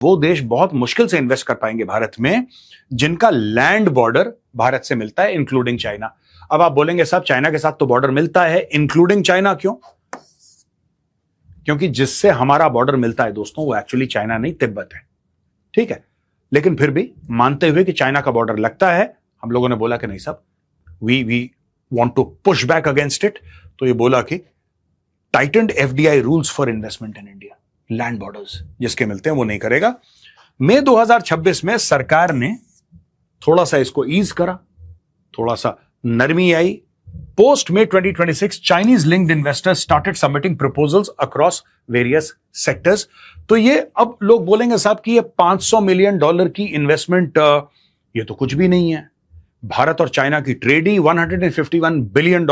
वो देश बहुत मुश्किल से इन्वेस्ट कर पाएंगे भारत में जिनका लैंड बॉर्डर भारत से मिलता है, इंक्लूडिंग चाइना। अब आप बोलेंगे साहब चाइना के साथ तो बॉर्डर मिलता है, इंक्लूडिंग चाइना क्यों? क्योंकि जिससे हमारा बॉर्डर मिलता है दोस्तों वो एक्चुअली चाइना नहीं, तिब्बत है। ठीक है, लेकिन फिर भी मानते हुए कि चाइना का बॉर्डर लगता है, हम लोगों ने बोला कि नहीं साहब we want to push back against it. तो ये बोला कि tightened FDI rules for investment in India, land borders जिसके मिलते हैं वो नहीं करेगा। मई 2026 में सरकार ने थोड़ा सा इसको ईज करा, थोड़ा सा नरमी आई। Post May 2026 Chinese linked investors started submitting proposals across various sectors. तो ये अब लोग बोलेंगे साहब कि ये $500 मिलियन की इन्वेस्टमेंट ये तो कुछ भी नहीं है। भारत और चाइना की ट्रेड ही $151 बिलियन,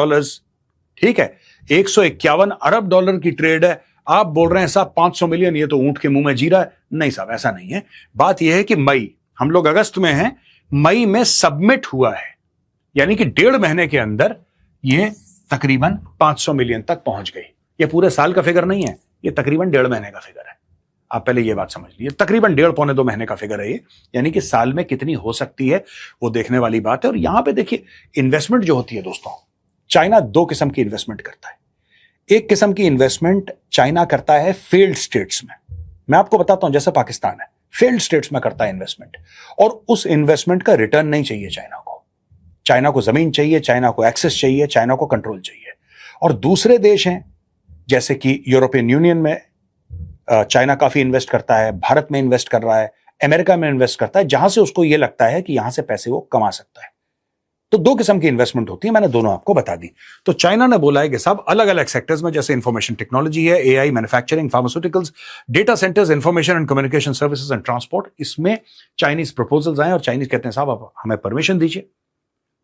ठीक है, 151 अरब डॉलर की ट्रेड है। आप बोल रहे हैं साहब 500 मिलियन ये तो ऊंट के मुंह में जीरा है। नहीं साहब ऐसा नहीं है। बात यह है कि मई, हम लोग अगस्त में हैं, मई में सबमिट हुआ है, यानी कि 1.5 महीने के अंदर ये तकरीबन 500 मिलियन तक पहुंच गई। ये पूरे साल का फिगर नहीं है, ये तकरीबन 1.5 महीने का फिगर है। आप पहले ये बात समझ लीजिए, तकरीबन 1.5 पौने 2 महीने का फिगर है ये, यानी कि साल में कितनी हो सकती है वो देखने वाली बात है। और यहां पे देखिए इन्वेस्टमेंट जो होती है दोस्तों, चाइना 2 किस्म की इन्वेस्टमेंट करता है। एक किस्म की इन्वेस्टमेंट चाइना करता है फेल्ड स्टेट्स में, मैं आपको बताता हूं, जैसे पाकिस्तान है, फेल्ड स्टेट्स में करता है इन्वेस्टमेंट, और उस इन्वेस्टमेंट का रिटर्न नहीं चाहिए चाइना को। चाइना को जमीन चाहिए, चाइना को एक्सेस चाहिए, चाइना को कंट्रोल चाहिए। और दूसरे देश हैं जैसे कि यूरोपियन यूनियन में चाइना काफी इन्वेस्ट करता है, भारत में इन्वेस्ट कर रहा है, अमेरिका में इन्वेस्ट करता है, जहां से उसको यह लगता है कि यहां से पैसे वो कमा सकता है। तो 2 किस्म की इन्वेस्टमेंट होती है, मैंने दोनों आपको बता दी। तो चाइना ने बोला है कि साहब अलग अलग सेक्टर्स में, जैसे इंफॉर्मेशन टेक्नोलॉजी है, AI, manufacturing, pharmaceuticals, data centres, information and communication services and transport, इसमें चाइनीज प्रपोजल्स आए और चाइनीज कहते हैं साहब आप हमें परमिशन दीजिए।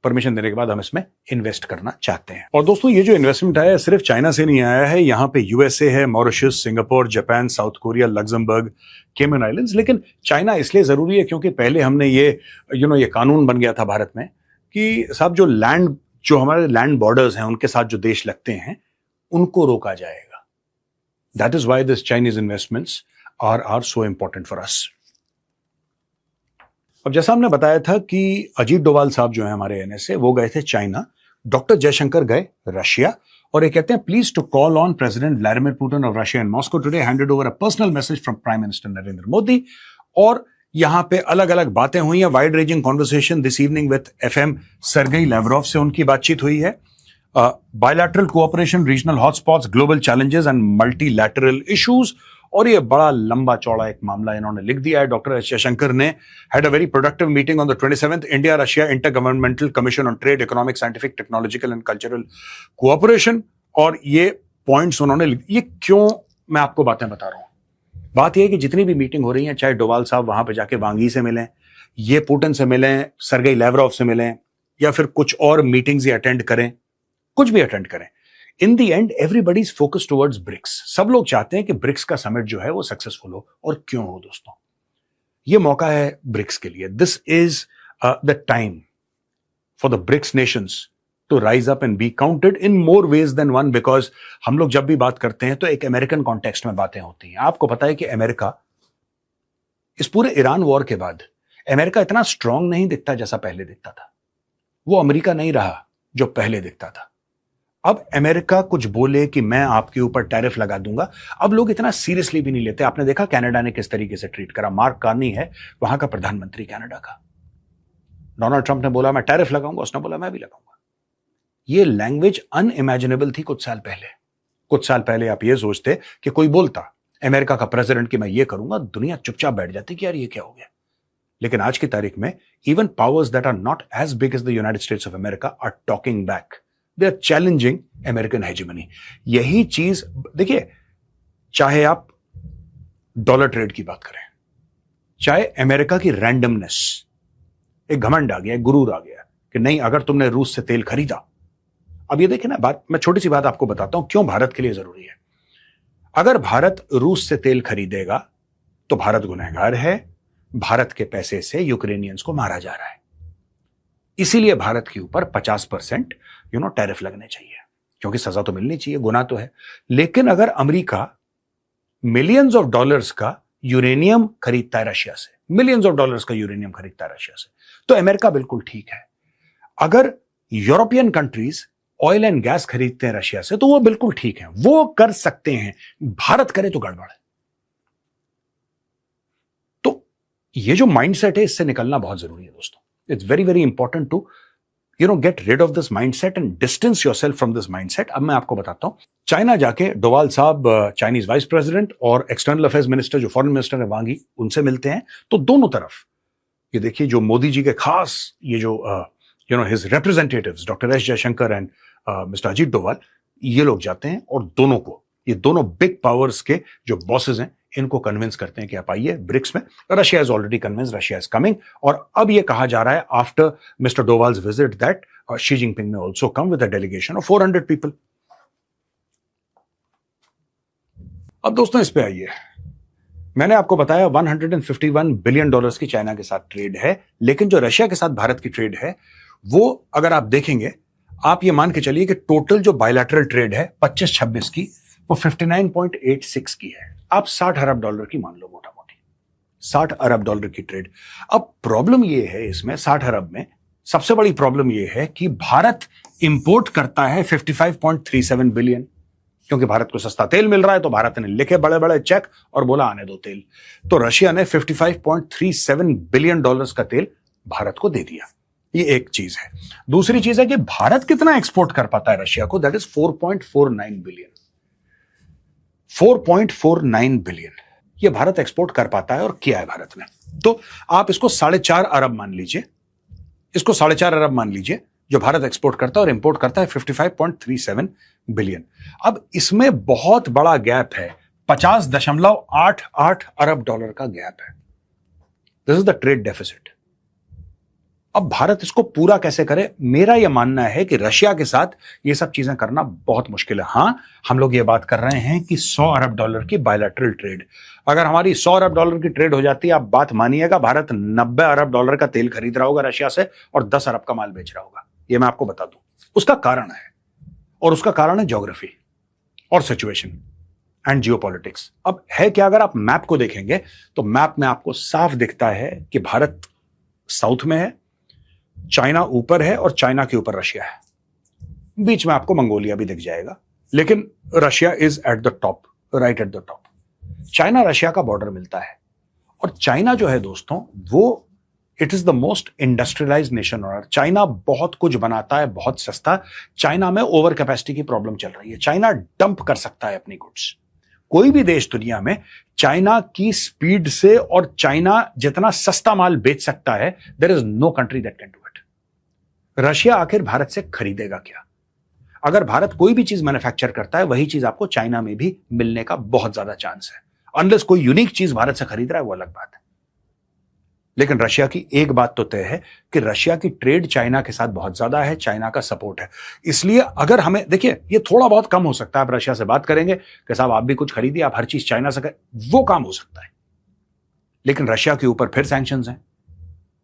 परमिशन देने के बाद हम इसमें इन्वेस्ट करना चाहते हैं। और दोस्तों ये जो इन्वेस्टमेंट आया है सिर्फ चाइना से नहीं आया है, यहां पे यूएसए है, Mauritius, Singapore, Japan, south Korea, Luxembourg, केमन आइलैंड्स। लेकिन चाइना इसलिए जरूरी है क्योंकि पहले हमने ये ये कानून बन गया था भारत में कि साहब जो हमारे लैंड बॉर्डर्स हैं उनके साथ जो देश लगते हैं उनको रोका जाएगा। That is why this Chinese investments are so important for us. अब जैसा हमने बताया था कि अजीत डोभाल साहब जो है हमारे एनएसए, वो गए थे चाइना, डॉक्टर जयशंकर गए रशिया, और ये कहते हैं pleased to call on president Vladimir Putin of Russia in Moscow today, handed over a personal message from prime minister Narendra Modi. और यहां पे अलग अलग बातें हुई हैं, wide ranging conversation this evening with FM Sergey Lavrov से उनकी बातचीत हुई है। Bilateral cooperation, regional hotspots, global challenges and multilateral issues, और ये बड़ा लंबा चौड़ा एक मामला इन्होंने लिख दिया है। डॉक्टर एस जयशंकर ने had a very productive meeting on the 27th India Russia intergovernmental commission on trade, economic, scientific, technological and cultural cooperation. और ये पॉइंट्स उन्होंने ये क्यों मैं आपको बातें बता रहा हूं, बात यह है कि जितनी भी मीटिंग हो रही है, चाहे डोभाल साहब वहां पे जाके वांगी से मिलें, ये पुतिन से मिलें, सर्गेई लैवरोव से मिलें, या फिर कुछ और मीटिंग्स अटेंड करें, कुछ भी अटेंड करें, in the end everybody is focused towards BRICS. सब लोग चाहते हैं कि ब्रिक्स का समिट जो है वो सक्सेसफुल हो। और क्यों हो दोस्तों, ये मौका है ब्रिक्स के लिए। This is the time for the BRICS nations to rise up and be counted in more ways than one, because हम लोग जब भी बात करते हैं तो एक अमेरिकन कॉन्टेक्स्ट में बातें होती हैं। आपको पता है कि अमेरिका इस पूरे ईरान वॉर के बाद अमेरिका इतना स्ट्रांग नहीं दिखता जैसा पहले दिखता था। वो अमेरिका नहीं रहा जो पहले दिखता था। अब अमेरिका कुछ बोले कि मैं आपके ऊपर टैरिफ लगा दूंगा, अब लोग इतना सीरियसली भी नहीं लेते। आपने देखा कनाडा ने किस तरीके से ट्रीट करा। मार्क कार्नी है वहां का प्रधानमंत्री कनाडा का, डोनाल्ड ट्रंप ने बोला मैं टैरिफ लगाऊंगा, उसने बोला मैं भी लगाऊंगा। ये लैंग्वेज अनइमेजिनेबल थी कुछ साल पहले। कुछ साल पहले आप ये सोचते कि कोई बोलता अमेरिका का प्रेसिडेंट कि मैं ये करूंगा, दुनिया चुपचाप बैठ जाती कि यार ये क्या हो गया। लेकिन आज की तारीख में even powers that are not as big as the United States of America are talking back, they are challenging American hegemony. यही चीज देखिए, चाहे आप डॉलर ट्रेड की बात करें, चाहे अमेरिका की रैंडमनेस, एक घमंड आ गया, एक गुरूर आ गया कि नहीं अगर तुमने रूस से तेल खरीदा। अब ये देखिए ना बात, मैं छोटी सी बात आपको बताता हूं क्यों भारत के लिए जरूरी है। अगर भारत रूस से तेल खरीदेगा तो भारत गुनहगार है, भारत के पैसे से यूक्रेनियंस को मारा जा रहा है। इसीलिए भारत के ऊपर 50% टैरिफ लगने चाहिए, क्योंकि सजा तो मिलनी चाहिए, गुनाह तो है। लेकिन अगर अमेरिका मिलियंस ऑफ डॉलर्स का यूरेनियम खरीदता है रशिया से, मिलियंस ऑफ डॉलर्स का यूरेनियम खरीदता है रशिया से। तो अमेरिका बिल्कुल ठीक है। अगर European countries oil and gas खरीदते हैं रशिया से तो वो बिल्कुल ठीक है, वो कर सकते हैं। भारत करे तो गड़बड़ है। तो ये जो माइंडसेट है इससे निकलना बहुत जरूरी है दोस्तों। It's very very important to get rid of this mindset and distance yourself from this mindset. अब मैं आपको बताता हूं, चाइना जाके डोवाल साहब चाइनीज वाइस प्रेसिडेंट और एक्सटर्नल अफेयर्स मिनिस्टर जो फॉरेन मिनिस्टर है वांगी, उनसे मिलते हैं। तो दोनों तरफ ये देखिए, जो मोदी जी के खास ये जो his representatives doctor S Jaishankar and mister Ajit Doval, ये लोग जाते हैं और दोनों को, ये दोनों बिग पावर्स के जो बॉसेस हैं, इनको कन्विंस करते हैं कि आप आइए ब्रिक्स में। Russia is already convinced, Russia is coming. और अब ये कहा जा रहा है after mister Doval's visit that Xi Jinping में also come with a delegation of 400 people. अब दोस्तों इस पे आइए, मैंने आपको बताया 151 बिलियन डॉलर्स की चाइना के साथ ट्रेड है, लेकिन जो रशिया के साथ भारत की ट्रेड है वो अगर आप देखेंगे, आप ये मान के चलिए कि टोटल जो बायलैटरल ट्रेड है 25-26 की, वो 59.86 की है। आप 60 अरब डॉलर की मान लो, मोटा मोटी 60 अरब डॉलर की ट्रेड। अब प्रॉब्लम ये है इसमें 60 अरब में, सबसे बड़ी प्रॉब्लम ये है कि भारत इंपोर्ट करता है 55.37 बिलियन, क्योंकि भारत को सस्ता तेल मिल रहा है तो भारत ने लिखे बड़े बड़े चेक और बोला आने दो तेल। तो रशिया ने 55.37 बिलियन डॉलर्स का तेल भारत को दे दिया। ये एक चीज है। दूसरी चीज है कि भारत कितना एक्सपोर्ट कर पाता है रशिया को, दैट इज 4.49 बिलियन। 4.49 बिलियन ये भारत एक्सपोर्ट कर पाता है, और किया है भारत ने। तो आप इसको 4.5 अरब मान लीजिए, इसको 4.5 अरब मान लीजिए जो भारत एक्सपोर्ट करता है, और इंपोर्ट करता है 55.37 बिलियन। अब इसमें बहुत बड़ा गैप है, 50.88 अरब डॉलर का गैप है। This is the trade deficit. अब भारत इसको पूरा कैसे करे? मेरा यह मानना है कि रशिया के साथ ये सब चीजें करना बहुत मुश्किल है। हां, हम लोग ये बात कर रहे हैं कि 100 अरब डॉलर की बायलैटरल ट्रेड, अगर हमारी 100 अरब डॉलर की ट्रेड हो जाती है, आप बात मानिएगा, भारत 90 अरब डॉलर का तेल खरीद रहा होगा रशिया से और 10 अरब का माल बेच रहा होगा। ये मैं आपको बता दूं, उसका कारण है, और उसका कारण है ज्योग्राफी और सिचुएशन एंड जियोपॉलिटिक्स। अब है क्या, अगर आप मैप को देखेंगे तो मैप में आपको साफ दिखता है कि भारत साउथ में है, चाइना ऊपर है, और चाइना के ऊपर रशिया है, बीच में आपको मंगोलिया भी दिख जाएगा, लेकिन Russia is at the top, right at the top. China Russia का बॉर्डर मिलता है, और चाइना जो है दोस्तों, वो it is the most industrialised nation on earth. China बहुत कुछ बनाता है, बहुत सस्ता। चाइना में ओवर कैपेसिटी की प्रॉब्लम चल रही है, चाइना डंप कर सकता है अपनी गुड्स। कोई भी देश दुनिया में चाइना की स्पीड से और चाइना जितना सस्ता माल बेच सकता है, there is no country that can do it. Russia आखिर भारत से खरीदेगा क्या? अगर भारत कोई भी चीज मैन्युफैक्चर करता है, वही चीज आपको चाइना में भी मिलने का बहुत ज्यादा चांस है, अनलेस कोई यूनिक चीज भारत से खरीद रहा है, वो अलग बात है। लेकिन रशिया की एक बात तो तय है कि रशिया की ट्रेड चाइना के साथ बहुत ज्यादा है, चाइना का सपोर्ट है। इसलिए अगर हमें, देखिए, ये थोड़ा बहुत कम हो सकता है, आप रशिया से बात करेंगे कि साहब आप भी कुछ खरीदिए, आप हर चीज चाइना से करें, वो काम हो सकता है। लेकिन रशिया के ऊपर फिर सैंक्शंस हैं,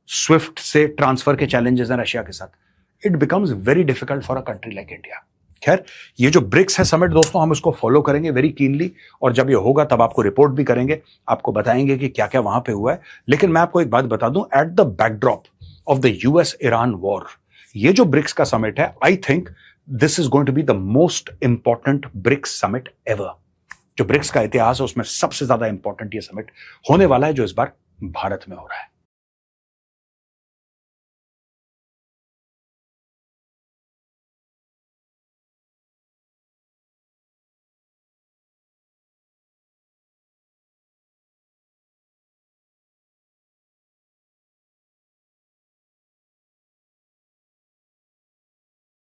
स्विफ्ट से ट्रांसफर के चैलेंजेस हैं रशिया के साथ। It becomes very difficult for a country like India. खैर, ये जो ब्रिक्स है समिट दोस्तों, हम इसको फॉलो करेंगे वेरी कीनली, और जब ये होगा तब आपको रिपोर्ट भी करेंगे, आपको बताएंगे कि क्या क्या वहां पे हुआ है। लेकिन मैं आपको एक बात बता दूं, at the backdrop of the US Iran war, ये जो ब्रिक्स का समिट है, I think this is going to be the most important BRICS summit ever. जो ब्रिक्स का इतिहास है उसमें सबसे ज्यादा इंपॉर्टेंट ये समिट होने वाला है, जो इस बार भारत में हो रहा है।